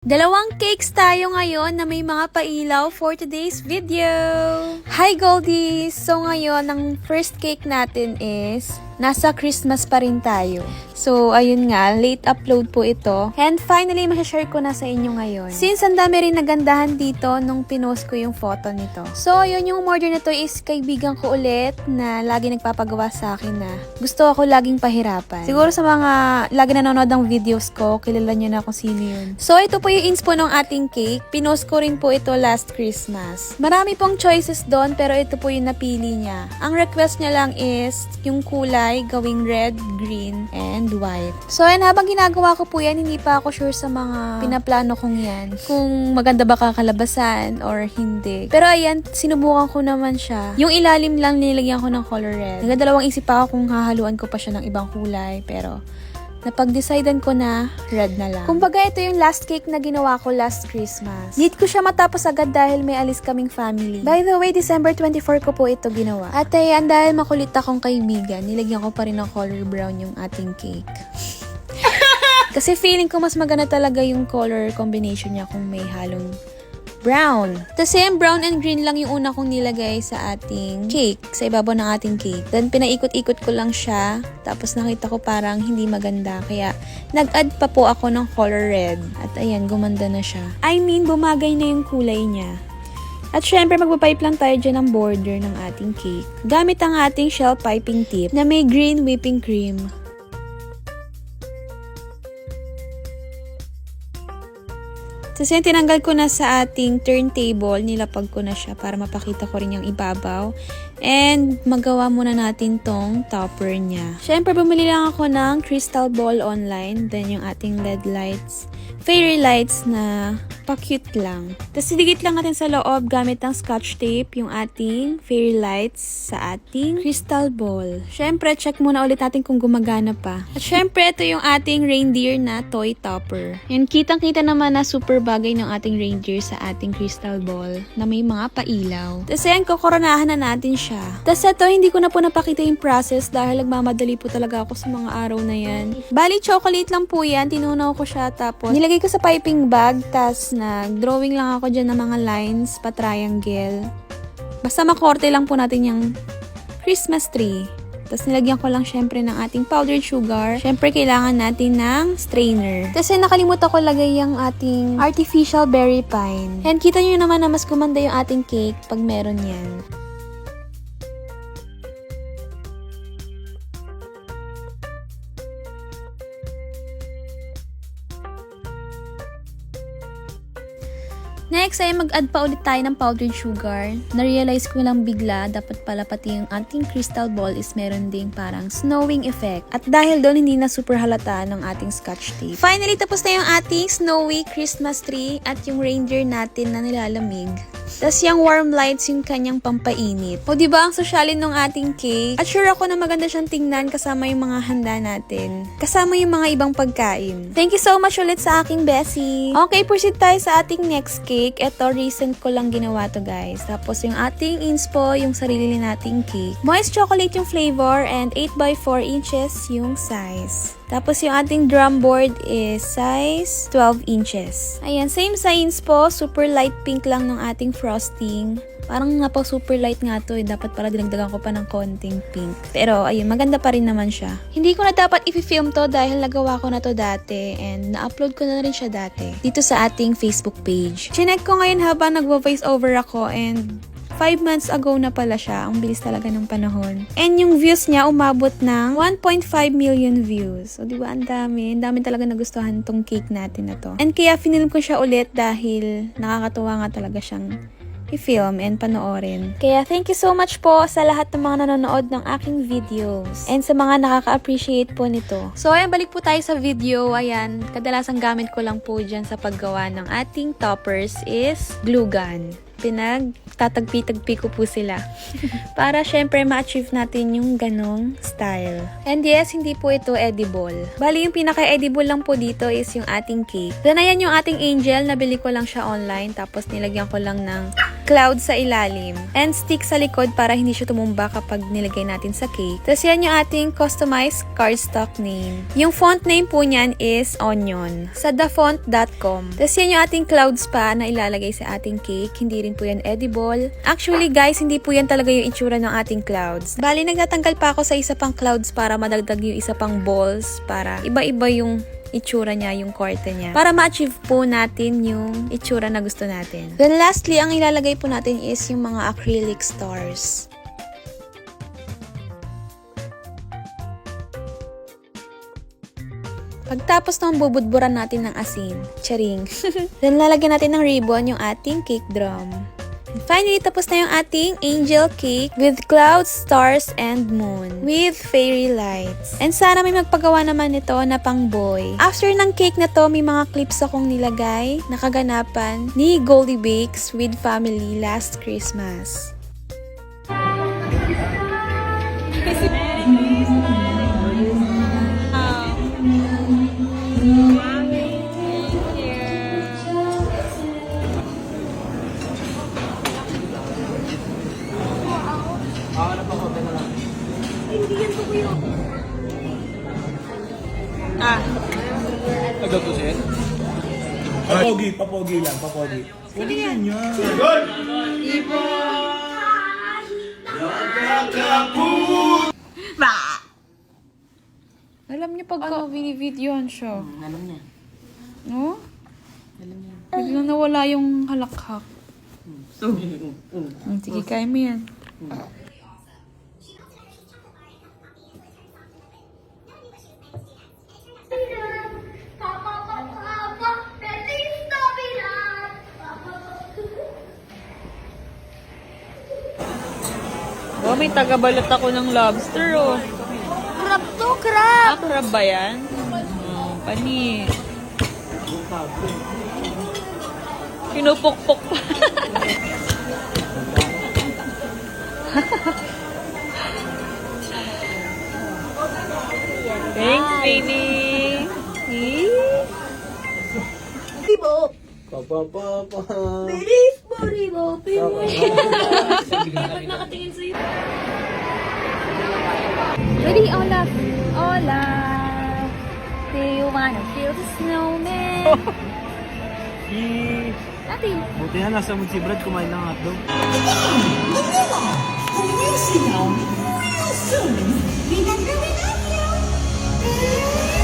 Dalawang cakes tayo ngayon na may mga pailaw for today's video. Hi Goldies! So ngayon, ang first cake natin is nasa Christmas pa rin tayo. So ayun nga, late upload po ito. And finally, masashare ko na sa inyo ngayon. Since ang dami rin nagandahan dito nung pinost ko yung photo nito. So ayun, yung order na to is kaibigan ko ulit na lagi nagpapagawa sa akin na gusto ako laging pahirapan. Siguro sa mga lagi nanonood ng videos ko, kilala nyo na kung sino yun. So ito po yung inspo ng ating cake. Pinost ko rin po ito last Christmas. Marami pong choices doon pero ito po yung napili niya. Ang request niya lang is yung kulay gawing red, green, and white. So ayan, habang ginagawa ko po yan, hindi pa ako sure sa mga pinaplano kong yan. Kung maganda ba kakalabasan or hindi. Pero ayan, sinubukan ko naman siya. Yung ilalim lang nilagyan ko ng color red. Nagdalawang isip pa ako kung hahaluan ko pa siya ng ibang kulay. Pero napag-decidean ko na red na lang. Kumbaga, ito yung last cake na ginawa ko last Christmas. Need ko siya matapos agad dahil may alis kaming family. By the way, December 24 ko po ito ginawa. At ayan, dahil makulit akong kaibigan, nilagyan ko pa rin ng color brown yung ating cake. Kasi feeling ko mas maganda talaga yung color combination niya kung may halong brown. Kasi yung brown and green lang yung una kong nilagay sa ating cake, sa ibabaw ng ating cake. Then pinaikot-ikot ko lang siya, tapos nakita ko parang hindi maganda. Kaya nag-add pa po ako ng color red. At ayan, gumanda na siya. I mean, bumagay na yung kulay niya. At syempre, magpapipe lang tayo dyan ng border ng ating cake. Gamit ang ating shell piping tip na may green whipping cream. Kasi tinanggal ko na sa ating turntable, nilapag ko na siya para mapakita ko rin yung ibabaw. And magawa muna natin tong topper niya. Siyempre, bumili lang ako ng crystal ball online. Then yung ating LED lights, fairy lights na pa-cute lang. Tapos idikit lang natin sa loob gamit ng scotch tape yung ating fairy lights sa ating crystal ball. Siyempre, check muna ulit natin kung gumagana pa. At siyempre, ito yung ating reindeer na toy topper. And kitang-kita naman na super bagay ng ating reindeer sa ating crystal ball na may mga pailaw. Tapos yan, kukoronahan na natin siya. Tapos ito, hindi ko na po napakita yung process dahil nagmamadali po talaga ako sa mga araw na yan. Bali, chocolate lang po yan. Tinunaw ko siya tapos nilagay ko sa piping bag. Tapos nag-drawing lang ako dyan ng mga lines, pa-triangle. Basta makorte lang po natin yung Christmas tree. Tapos nilagyan ko lang syempre ng ating powdered sugar. Syempre kailangan natin ng strainer. Kasi nakalimutan ko lagay yung ating artificial berry pine. And kita nyo naman na mas gumanda yung ating cake pag meron yan. Next ay mag-add pa ulit tayo ng powdered sugar. Na-realize ko lang bigla, dapat pala pati yung ating crystal ball is meron ding parang snowing effect. At dahil doon hindi na super halata ng ating scotch tape. Finally, tapos na yung ating snowy Christmas tree at yung reindeer natin na nilalamig. Tapos yung warm lights yung kanyang pampainit. O diba ang sosyalin ng ating cake? At sure ako na maganda siyang tingnan kasama yung mga handa natin. Kasama yung mga ibang pagkain. Thank you so much ulit sa aking Bessie. Okay, proceed tayo sa ating next cake. Ito, recent ko lang ginawa to guys. Tapos yung ating inspo, yung sarili nating cake. Moist chocolate yung flavor and 8x4 inches yung size. Tapos yung ating drum board is size 12 inches. Ayan, same size po. Super light pink lang ng ating frosting. Parang super light nga to. Dapat pala dinagdagan ko pa ng konting pink. Pero ayun, maganda pa rin naman siya. Hindi ko na dapat i-film to dahil nagawa ko na to dati. And na-upload ko na rin siya dati. Dito sa ating Facebook page. Chinek ko ngayon habang nagvo-voice over ako and 5 months ago na pala siya. Ang bilis talaga ng panahon. And yung views niya umabot ng 1.5 million views. So, di ba ang dami? Ang dami talaga nagustuhan tong cake natin na to. And kaya finilm ko siya ulit dahil nakakatuwa nga talaga siyang i-film and panoorin. Kaya thank you so much po sa lahat ng mga nanonood ng aking videos. And sa mga nakaka-appreciate po nito. So, ayan, balik po tayo sa video. Ayan, kadalasang gamit ko lang po dyan sa paggawa ng ating toppers is glue gun. Pinagtatagpi-tagpi ko po sila. Para syempre ma-achieve natin yung ganong style. And yes, hindi po ito edible. Bali, yung pinaka-edible lang po dito is yung ating cake. Then ayan yung ating angel. Nabili ko lang siya online. Tapos nilagyan ko lang ng cloud sa ilalim, and stick sa likod para hindi siya tumumba kapag nilagay natin sa cake. Tapos yan yung ating customized cardstock name. Yung font name po niyan is Onion sa thefont.com. Tapos yan yung ating clouds pa na ilalagay sa ating cake. Hindi rin po yan edible. Actually guys, hindi po yan talaga yung itsura ng ating clouds. Bali, nagtatanggal pa ako sa isa pang clouds para madagdag yung isa pang balls para iba-iba yung itsura niya, yung korte niya. Para ma-achieve po natin yung itsura na gusto natin. Then lastly, ang ilalagay po natin is yung mga acrylic stars. Pagtapos nang bubudburan natin ng asin, charing. Then lalagyan natin ng ribbon yung ating cake drum. And finally, tapos na yung ating angel cake with clouds, stars, and moon with fairy lights. And sana may magpagawa naman nito na pang boy. After ng cake na to, may mga clips akong nilagay na kaganapan ni Goldie Bakes with family last Christmas. Nagatusin? Papogi lang, papogi. Sige yan. Alam niyo pag video-videohan siya. Alam niya. No? Alam niya. Biglang nawala yung halakhak. Sige, kaya mo yan. Oh, may tagabalat ako ng lobster, oh. Crab to, crab! Crab ba yan? Oh, pani. Pinupukpok pa. Thanks, baby. Bibo! Papa. Bilis mo, Bibo! Bibo! Ready, Olaf? Olaf! Do you wanna feel the snowman? Natin. Buti na nasa mood si Brad kumain ng hotdog. Remember we love you!